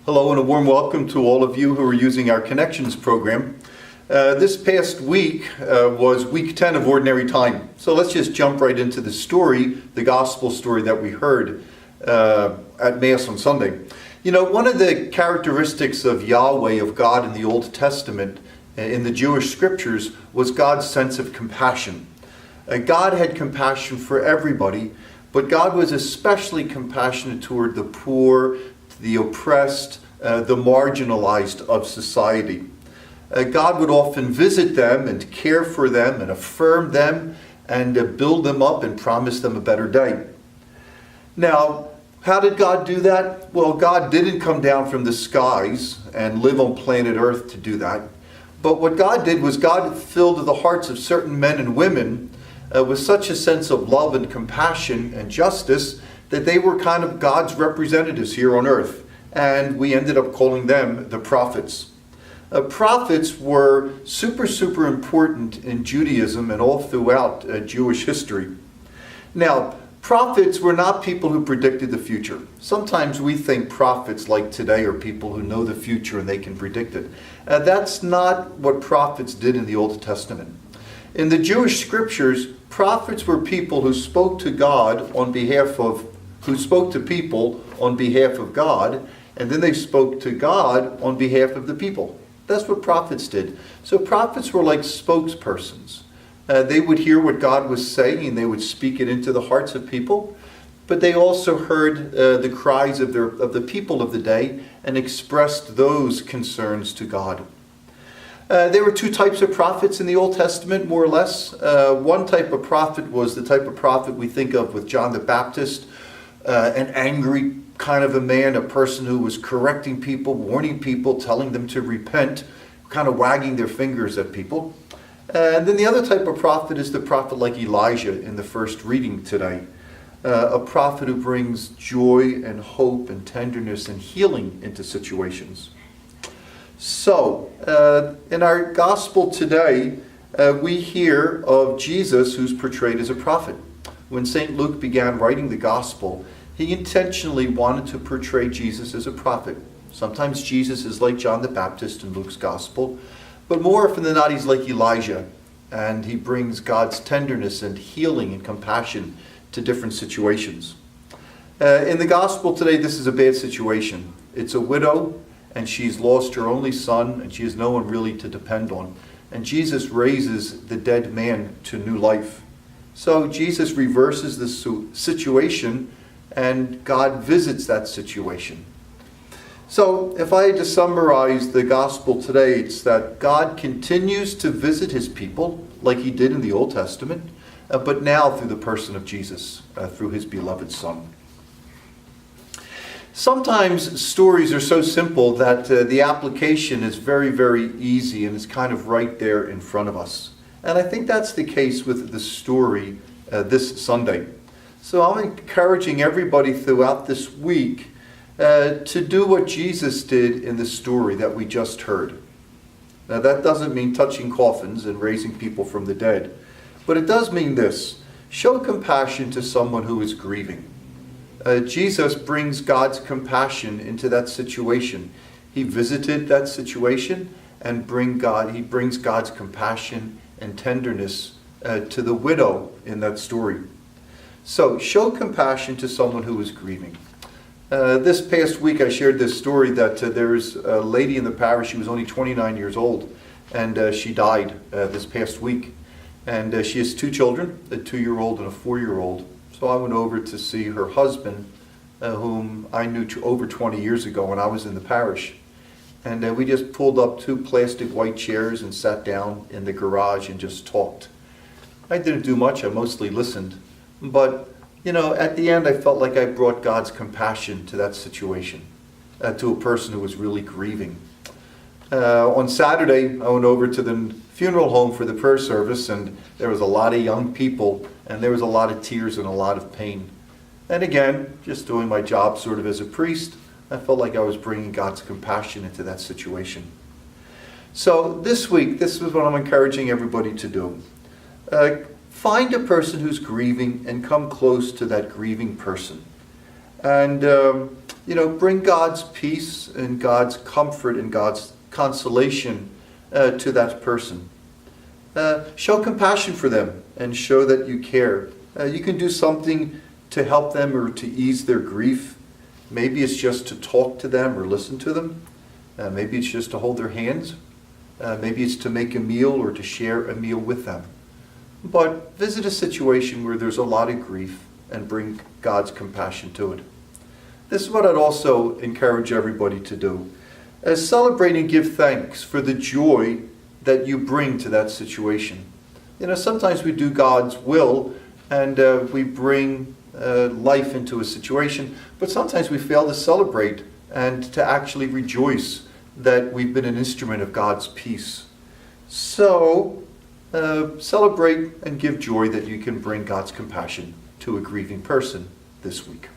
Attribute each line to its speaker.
Speaker 1: Hello and a warm welcome to all of you who are using our Connections program. This past week was week 10 of Ordinary Time. So let's just jump right into the story, the gospel story that we heard at Mass on Sunday. You know, one of the characteristics of Yahweh, of God in the Old Testament, in the Jewish scriptures, was God's sense of compassion. God had compassion for everybody, but God was especially compassionate toward the poor, the oppressed, the marginalized of society. God would often visit them and care for them and affirm them and build them up and promise them a better day. Now, how did God do that? Well, God didn't come down from the skies and live on planet Earth to do that. But what God did was God filled the hearts of certain men and women with such a sense of love and compassion and justice that they were kind of God's representatives here on earth. And we ended up calling them the prophets. Prophets were super important in Judaism and all throughout Jewish history. Now, prophets were not people who predicted the future. Sometimes we think prophets like today are people who know the future and they can predict it. That's not what prophets did in the Old Testament. In the Jewish scriptures, prophets were people who spoke to God on behalf of, who spoke to people on behalf of God, and then they spoke to God on behalf of the people. That's what prophets did. So prophets were like spokespersons. They would hear what God was saying and they would speak it into the hearts of people, but they also heard the cries of the people of the day and expressed those concerns to God. There were two types of prophets in the Old Testament, more or less. One type of prophet was the type of prophet we think of with John the Baptist, an angry kind of a man, a person who was correcting people, warning people, telling them to repent, kind of wagging their fingers at people. And then the other type of prophet is the prophet like Elijah in the first reading today. A prophet who brings joy and hope and tenderness and healing into situations. So, in our gospel today, we hear of Jesus who's portrayed as a prophet. When St. Luke began writing the gospel, he intentionally wanted to portray Jesus as a prophet. Sometimes Jesus is like John the Baptist in Luke's gospel, but more often than not he's like Elijah, and he brings God's tenderness and healing and compassion to different situations. In the gospel today, this is a bad situation. It's a widow, and she's lost her only son, and she has no one really to depend on. And Jesus raises the dead man to new life. So Jesus reverses the situation, and God visits that situation. So if I had to summarize the gospel today, it's that God continues to visit his people, like he did in the Old Testament, but now through the person of Jesus, through his beloved Son. Sometimes stories are so simple that the application is very easy and it's kind of right there in front of us. And I think that's the case with the story this Sunday. So I'm encouraging everybody throughout this week to do what Jesus did in the story that we just heard. Now that doesn't mean touching coffins and raising people from the dead, but it does mean this: show compassion to someone who is grieving. Jesus brings God's compassion into that situation. He visited that situation and he brings God's compassion and tenderness to the widow in that story. So show compassion to someone who is grieving. This past week I shared this story that there's a lady in the parish. She was only 29 years old, and she died this past week. And she has two children, a 2-year-old and a 4-year-old. So I went over to see her husband, whom I knew over 20 years ago when I was in the parish. And we just pulled up 2 plastic white chairs and sat down in the garage and just talked. I didn't do much, I mostly listened. But, you know, at the end I felt like I brought God's compassion to that situation, to a person who was really grieving. On Saturday, I went over to the funeral home for the prayer service, and there was a lot of young people, and there was a lot of tears and a lot of pain. And again, just doing my job sort of as a priest, I felt like I was bringing God's compassion into that situation. So this week, this is what I'm encouraging everybody to do. Find a person who's grieving and come close to that grieving person. And Bring God's peace and God's comfort and God's consolation to that person. Show compassion for them and show that you care. You can do something to help them or to ease their grief. Maybe it's just to talk to them or listen to them. Maybe it's just to hold their hands. Maybe it's to make a meal or to share a meal with them. But visit a situation where there's a lot of grief and bring God's compassion to it. This is what I'd also encourage everybody to do. Celebrate and give thanks for the joy that you bring to that situation. Sometimes we do God's will and we bring life into a situation, but sometimes we fail to celebrate and to actually rejoice that we've been an instrument of God's peace. So, celebrate and give joy that you can bring God's compassion to a grieving person this week.